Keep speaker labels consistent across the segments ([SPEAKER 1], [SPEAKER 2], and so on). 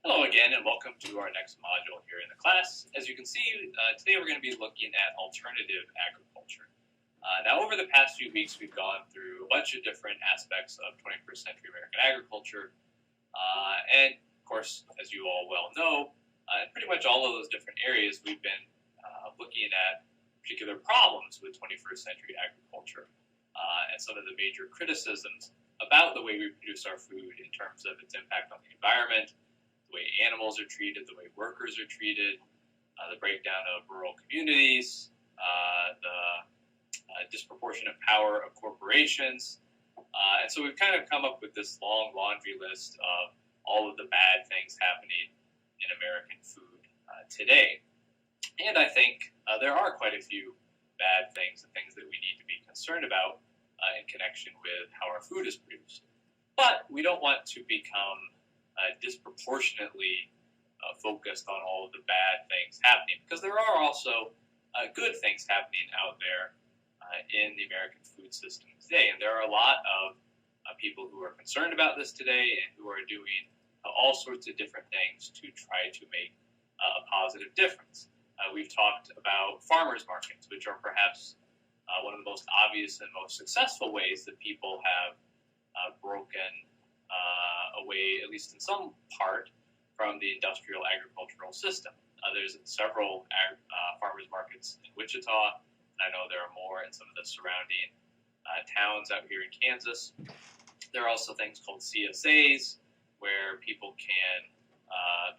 [SPEAKER 1] Hello again, and welcome to our next module here in the class. As you can see, today we're going to be looking at alternative agriculture. Now, over the past few weeks, we've gone through a bunch of different aspects of 21st century American agriculture. And, of course, as you all well know, in pretty much all of those different areas, we've been looking at particular problems with 21st century agriculture and some of the major criticisms about the way we produce our food in terms of its impact on the environment, the way animals are treated, the way workers are treated, the breakdown of rural communities, the disproportionate power of corporations. And so we've kind of come up with this long laundry list of all of the bad things happening in American food today. And I think there are quite a few bad things and things that we need to be concerned about in connection with how our food is produced. But we don't want to become disproportionately focused on all of the bad things happening, because there are also good things happening out there in the American food system today. And there are a lot of people who are concerned about this today and who are doing all sorts of different things to try to make a positive difference. We've talked about farmers markets, which are perhaps one of the most obvious and most successful ways that people have broken away, at least in some part, from the industrial agricultural system. There's several farmers markets in Wichita, and I know there are more in some of the surrounding towns out here in Kansas. There are also things called CSAs, where people can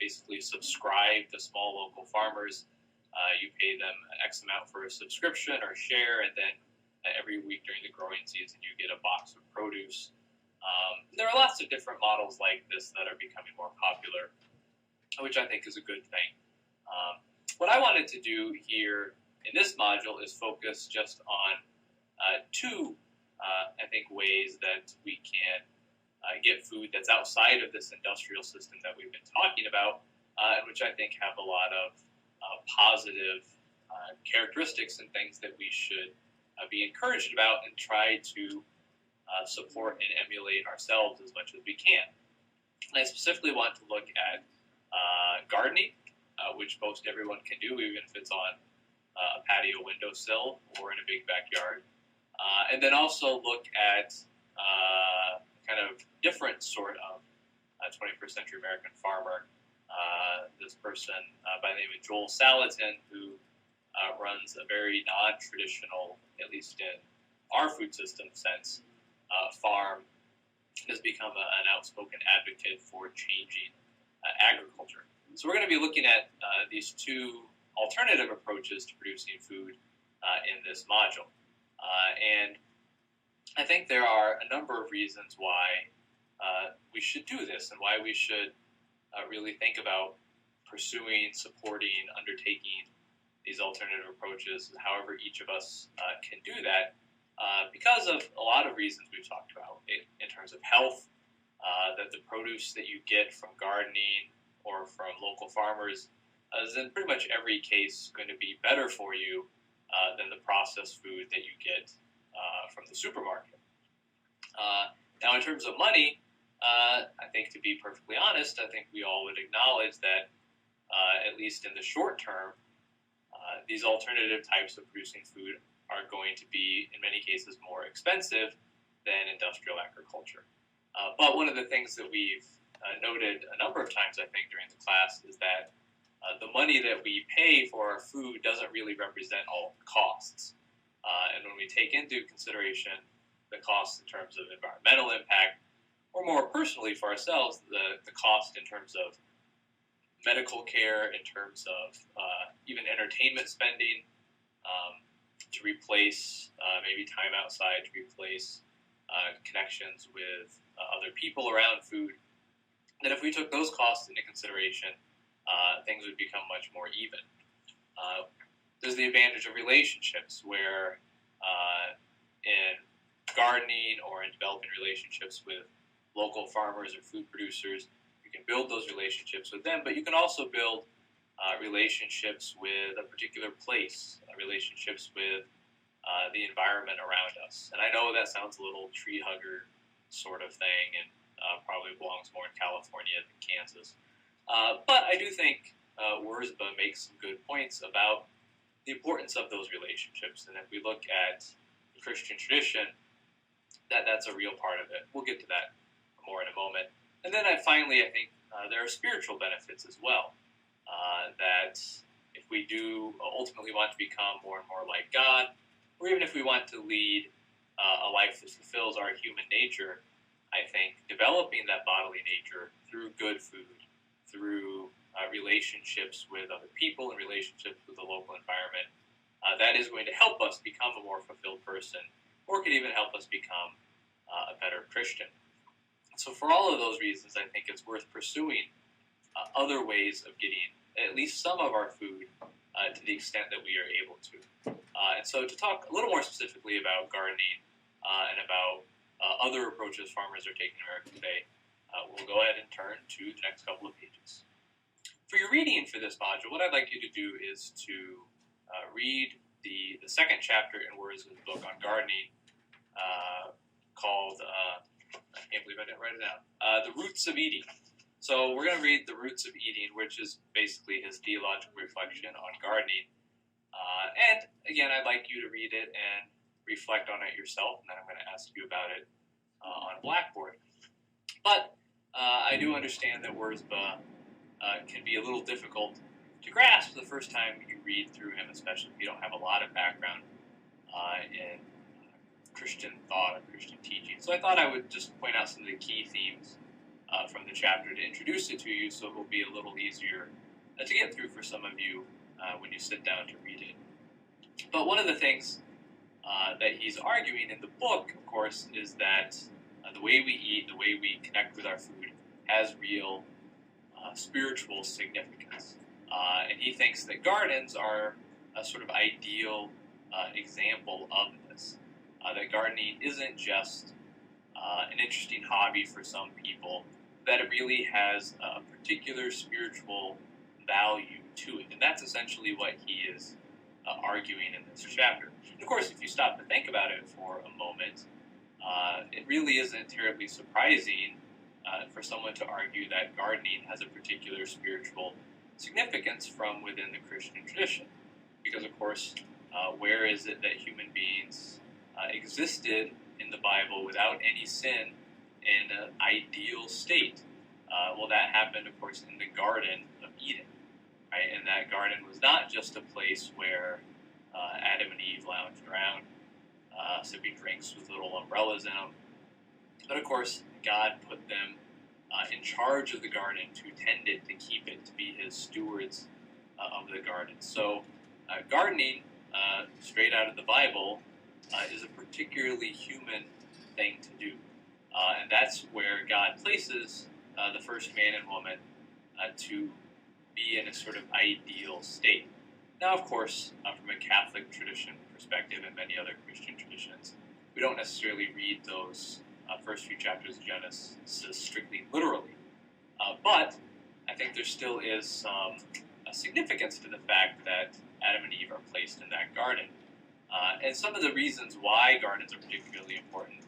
[SPEAKER 1] basically subscribe to small local farmers. You pay them X amount for a subscription or share, and then every week during the growing season you get a box of produce. There are lots of different models like this that are becoming more popular, which I think is a good thing. What I wanted to do here in this module is focus just on two, I think, ways that we can get food that's outside of this industrial system that we've been talking about, and which I think have a lot of positive characteristics and things that we should be encouraged about and try to support and emulate ourselves as much as we can. And I specifically want to look at gardening, which most everyone can do, even if it's on a patio windowsill or in a big backyard. And then also look at kind of different sort of 21st century American farmer. This person by the name of Joel Salatin, who runs a very non-traditional, at least in our food system sense, farm, has become an outspoken advocate for changing agriculture. So we're going to be looking at these two alternative approaches to producing food in this module. And I think there are a number of reasons why we should do this and why we should really think about pursuing, supporting, undertaking these alternative approaches, however each of us can do that, because of a lot of reasons we've talked about in terms of health, that the produce that you get from gardening or from local farmers is in pretty much every case going to be better for you than the processed food that you get from the supermarket. Now, in terms of money, I think, to be perfectly honest, I think we all would acknowledge that, at least in the short term, these alternative types of producing food are going to be, in many cases, more expensive than industrial agriculture. But one of the things that we've noted a number of times, I think, during the class is that the money that we pay for our food doesn't really represent all of the costs. And when we take into consideration the costs in terms of environmental impact, or more personally for ourselves, the cost in terms of medical care, in terms of even entertainment spending, to replace maybe time outside, to replace connections with other people around food, that if we took those costs into consideration, things would become much more even. There's the advantage of relationships, where in gardening or in developing relationships with local farmers or food producers, you can build those relationships with them, but you can also build relationships with a particular place, relationships with the environment around us. And I know that sounds a little tree hugger sort of thing, and probably belongs more in California than Kansas. But I do think Wurzba makes some good points about the importance of those relationships. And if we look at the Christian tradition, that's a real part of it. We'll get to that more in a moment. And then finally, I think there are spiritual benefits as well. That if we do ultimately want to become more and more like God, or even if we want to lead a life that fulfills our human nature, I think developing that bodily nature through good food, through relationships with other people and relationships with the local environment, that is going to help us become a more fulfilled person, or could even help us become a better Christian. So for all of those reasons, I think it's worth pursuing other ways of getting at least some of our food to the extent that we are able to. And so to talk a little more specifically about gardening and about other approaches farmers are taking in America today, we'll go ahead and turn to the next couple of pages. For your reading for this module, what I'd like you to do is to read the second chapter in Wurzba's book on gardening called, I can't believe I didn't write it down, The Roots of Eating. So we're going to read The Roots of Eating, which is basically his theological reflection on gardening. And again, I'd like you to read it and reflect on it yourself, and then I'm going to ask you about it on Blackboard. But I do understand that Wurzba can be a little difficult to grasp the first time you read through him, especially if you don't have a lot of background in Christian thought or Christian teaching. So I thought I would just point out some of the key themes from the chapter to introduce it to you, so it will be a little easier to get through for some of you when you sit down to read it. But one of the things that he's arguing in the book, of course, is that the way we eat, the way we connect with our food, has real spiritual significance. And he thinks that gardens are a sort of ideal example of this. That gardening isn't just an interesting hobby for some people, that it really has a particular spiritual value to it. And that's essentially what he is arguing in this chapter. And of course, if you stop to think about it for a moment, it really isn't terribly surprising for someone to argue that gardening has a particular spiritual significance from within the Christian tradition. Because, of course, where is it that human beings existed in the Bible without any sin in an ideal state? Well, that happened, of course, in the Garden of Eden. Right? And that garden was not just a place where Adam and Eve lounged around, sipping drinks with little umbrellas in them. But, of course, God put them in charge of the garden to tend it, to keep it, to be his stewards of the garden. So gardening, straight out of the Bible, is a particularly human thing to do. And that's where God places the first man and woman to be in a sort of ideal state. Now, of course, from a Catholic tradition perspective and many other Christian traditions, we don't necessarily read those first few chapters of Genesis strictly literally. But I think there still is some significance to the fact that Adam and Eve are placed in that garden. And some of the reasons why gardens are particularly important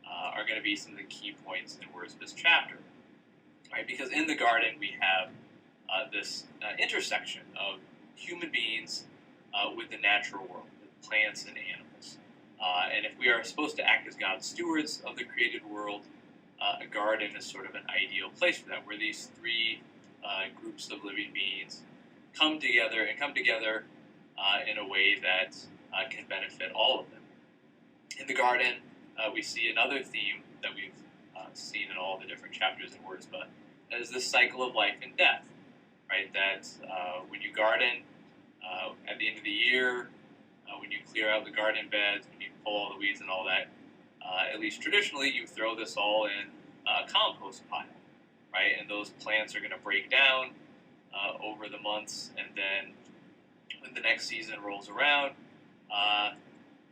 [SPEAKER 1] are going to be some of the key points in Wurzba's chapter. Right? Because in the garden we have this intersection of human beings with the natural world, with plants and animals. And if we are supposed to act as God's stewards of the created world, a garden is sort of an ideal place for that, where these three groups of living beings come together in a way that can benefit all of them. In the garden, we see another theme that we've seen in all the different chapters in Wurzba, that is this cycle of life and death, right? That when you garden, at the end of the year, when you clear out the garden beds, when you pull all the weeds and all that, at least traditionally, you throw this all in a compost pile, right? And those plants are going to break down over the months, and then when the next season rolls around,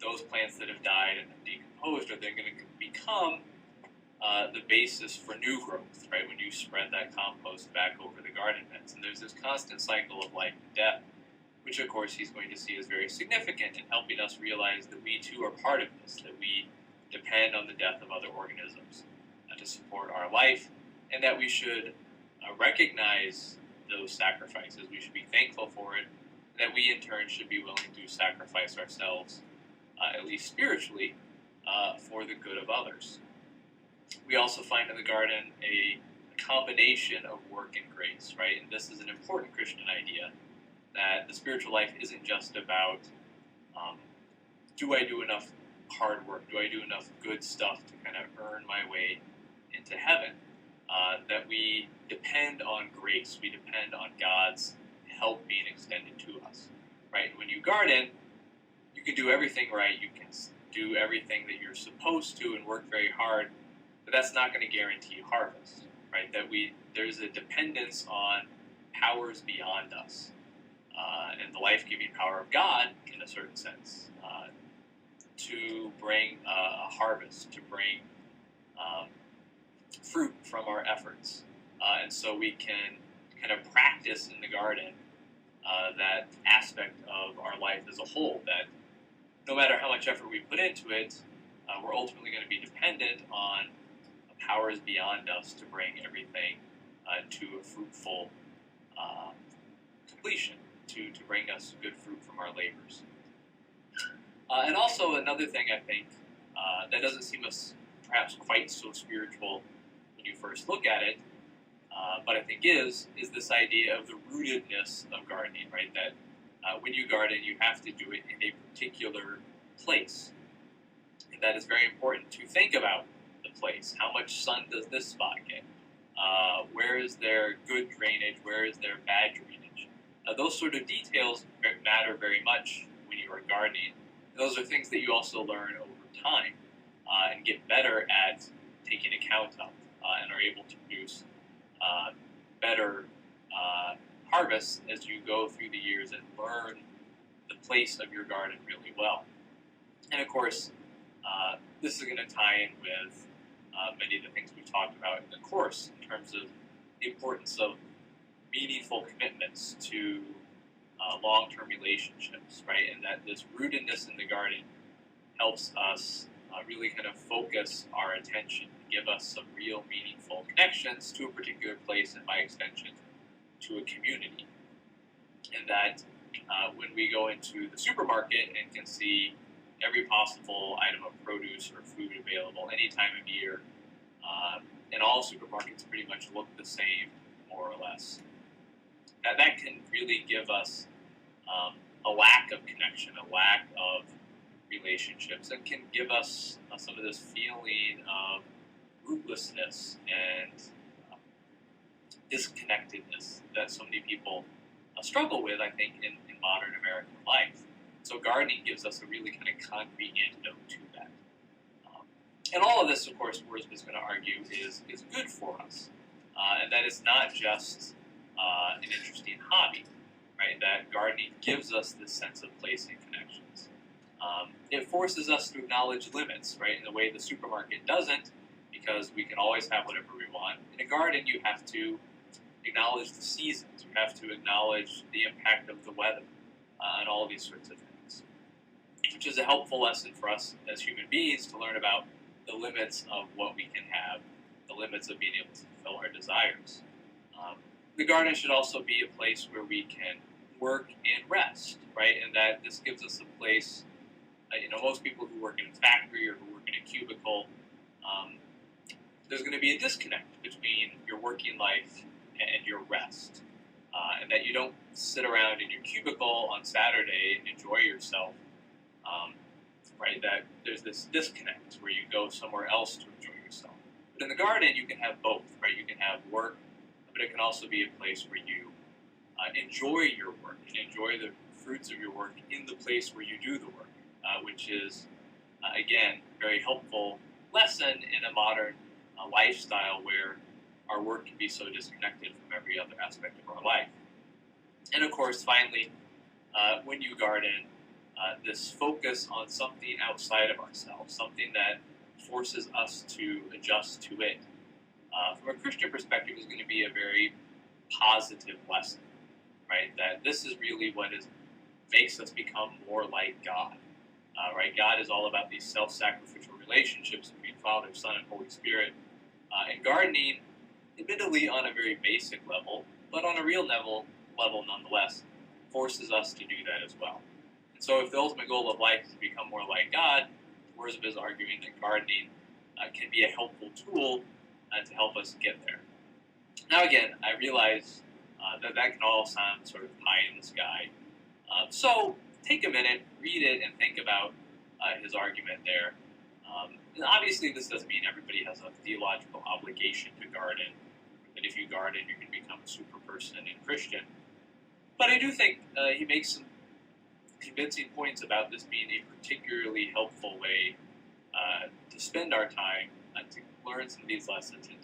[SPEAKER 1] those plants that have died and have decomposed are then going to become the basis for new growth, right? When you spread that compost back over the garden beds. And there's this constant cycle of life and death, which of course he's going to see as very significant in helping us realize that we too are part of this, that we depend on the death of other organisms to support our life, and that we should recognize those sacrifices. We should be thankful for it, and that we in turn should be willing to sacrifice ourselves, at least spiritually, for the good of others. We also find in the garden a combination of work and grace, right? And this is an important Christian idea, that the spiritual life isn't just about do I do enough hard work? Do I do enough good stuff to kind of earn my way into heaven? That we depend on grace. We depend on God's help being extended to us, right? When you garden, you can do everything right. You can do everything that you're supposed to and work very hard, but that's not going to guarantee harvest, right? There's a dependence on powers beyond us, and the life-giving power of God, in a certain sense, to bring a harvest, to bring fruit from our efforts. And so we can kind of practice in the garden that aspect of our life as a whole, that no matter how much effort we put into it, we're ultimately going to be dependent on powers beyond us to bring everything to a fruitful completion, to bring us good fruit from our labors. And also another thing I think that doesn't seem as perhaps quite so spiritual when you first look at it, but I think is this idea of the rootedness of gardening, right? That when you garden, you have to do it in a particular place. And that is very important to think about the place. How much sun does this spot get? Where is there good drainage? Where is there bad drainage? Those sort of details matter very much when you are gardening. And those are things that you also learn over time and get better at taking account of and are able to produce better harvests as you go through the years and learn the place of your garden really well. And of course, this is going to tie in with many of the things we talked about in the course in terms of the importance of meaningful commitments to long-term relationships, right? And that this rootedness in the garden helps us really kind of focus our attention, give us some real meaningful connections to a particular place and by extension to a community. And that when we go into the supermarket and can see every possible item of produce or food available any time of year, and all supermarkets pretty much look the same, more or less, that can really give us a lack of connection, a lack of relationships, and can give us some of this feeling of rootlessness and disconnectedness that so many people struggle with, I think, in modern American life. So gardening gives us a really kind of concrete antidote to that. And all of this, of course, Worsman is going to argue, is good for us. And that it's not just an interesting hobby, right? That gardening gives us this sense of place and connections. It forces us to acknowledge limits, right, in a way the supermarket doesn't, because we can always have whatever we want. In a garden, you have to acknowledge the seasons. You have to acknowledge the impact of the weather and all these sorts of things, which is a helpful lesson for us as human beings to learn about the limits of what we can have, the limits of being able to fulfill our desires. The garden should also be a place where we can work and rest, right? And that this gives us a place, most people who work in a factory or who work in a cubicle, there's going to be a disconnect between your working life and your rest. And that you don't sit around in your cubicle on Saturday and enjoy yourself, right? That there's this disconnect where you go somewhere else to enjoy yourself. But in the garden, you can have both, right? You can have work, but it can also be a place where you enjoy your work and enjoy the fruits of your work in the place where you do the work, which is, again, a very helpful lesson in a modern lifestyle where our work can be so disconnected from every other aspect of our life. And of course, finally, when you garden, this focus on something outside of ourselves, something that forces us to adjust to it, from a Christian perspective, is going to be a very positive lesson, right? That this is really what makes us become more like God, right? God is all about these self-sacrificial relationships between Father, Son, and Holy Spirit. And gardening admittedly on a very basic level, but on a real level nonetheless, forces us to do that as well. And so if the ultimate goal of life is to become more like God, Wordsworth is arguing that gardening can be a helpful tool to help us get there. Now again, I realize that can all sound sort of pie in the sky. So take a minute, read it, and think about his argument there. And obviously, this doesn't mean everybody has a theological obligation to garden, that if you garden, you can become a super person and Christian. But I do think he makes some convincing points about this being a particularly helpful way to spend our time, to learn some of these lessons and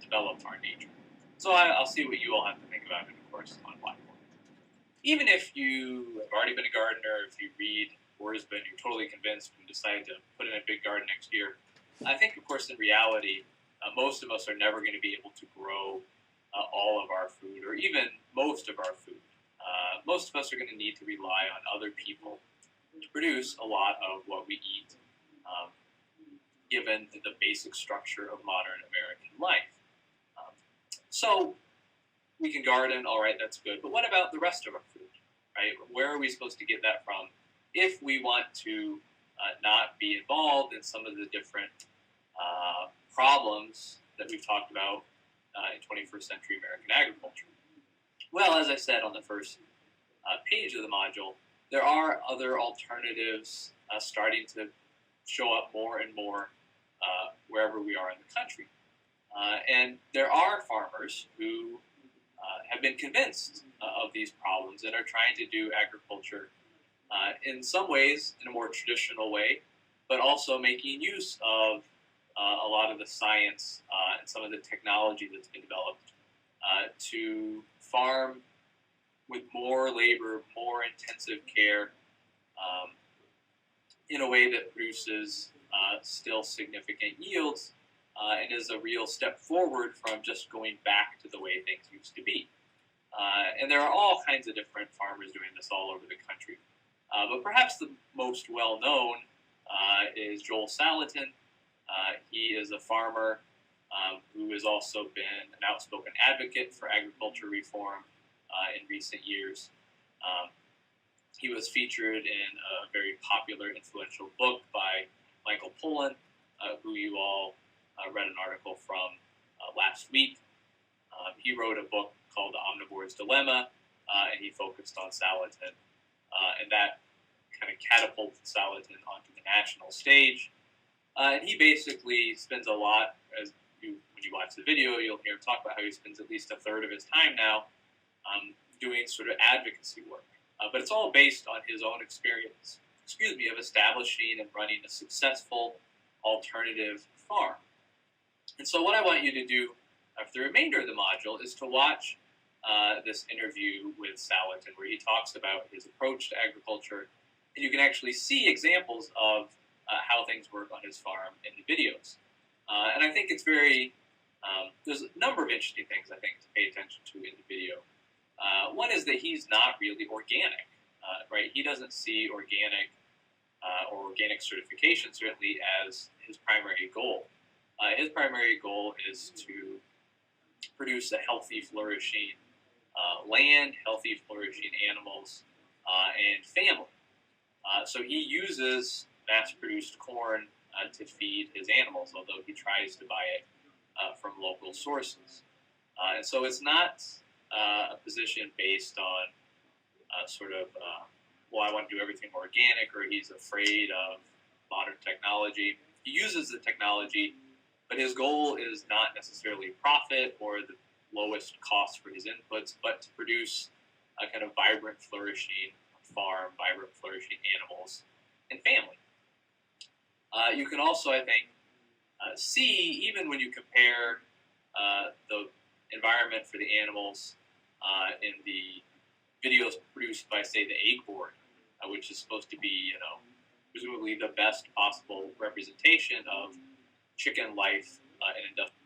[SPEAKER 1] develop our nature. So I'll see what you all have to think about it, of course, on Blackboard. Even if you have already been a gardener, if you read Wordsworth and you're totally convinced and decide to put in a big garden next year, I think, of course, in reality, most of us are never going to be able to grow all of our food, or even most of our food. Most of us are going to need to rely on other people to produce a lot of what we eat, given the basic structure of modern American life. So we can garden, all right, that's good. But what about the rest of our food, right? Where are we supposed to get that from if we want to not be involved in some of the different problems that we've talked about in 21st century American agriculture? Well, as I said on the first page of the module, there are other alternatives starting to show up more and more wherever we are in the country. And there are farmers who have been convinced of these problems and are trying to do agriculture in some ways in a more traditional way, but also making use of a lot of the science and some of the technology that's been developed to farm with more labor, more intensive care, in a way that produces still significant yields and is a real step forward from just going back to the way things used to be. And there are all kinds of different farmers doing this all over the country. But perhaps the most well-known is Joel Salatin. He is a farmer who has also been an outspoken advocate for agriculture reform in recent years. He was featured in a very popular, influential book by Michael Pollan, who you all read an article from last week. He wrote a book called The Omnivore's Dilemma, and he focused on Salatin. And that kind of catapulted Salatin onto the national stage. And he basically spends a lot, when you watch the video, you'll hear him talk about how he spends at least a third of his time now doing sort of advocacy work. But it's all based on his own experience, of establishing and running a successful alternative farm. And so what I want you to do for the remainder of the module is to watch this interview with Salatin, where he talks about his approach to agriculture, and you can actually see examples of how things work on his farm in the videos. And I think it's there's a number of interesting things, I think, to pay attention to in the video. One is that he's not really organic, right? He doesn't see organic or organic certification, certainly, as his primary goal. His primary goal is to produce a healthy, flourishing land, healthy, flourishing animals, and family. So he uses mass-produced corn to feed his animals, although he tries to buy it from local sources. And so it's not a position based on I want to do everything organic, or he's afraid of modern technology. He uses the technology, but his goal is not necessarily profit or the lowest cost for his inputs, but to produce a kind of vibrant, flourishing farm, vibrant, flourishing animals and family. You can also, I think, see, even when you compare the environment for the animals in the videos produced by, say, the Egg Board, which is supposed to be, presumably the best possible representation of chicken life in industrial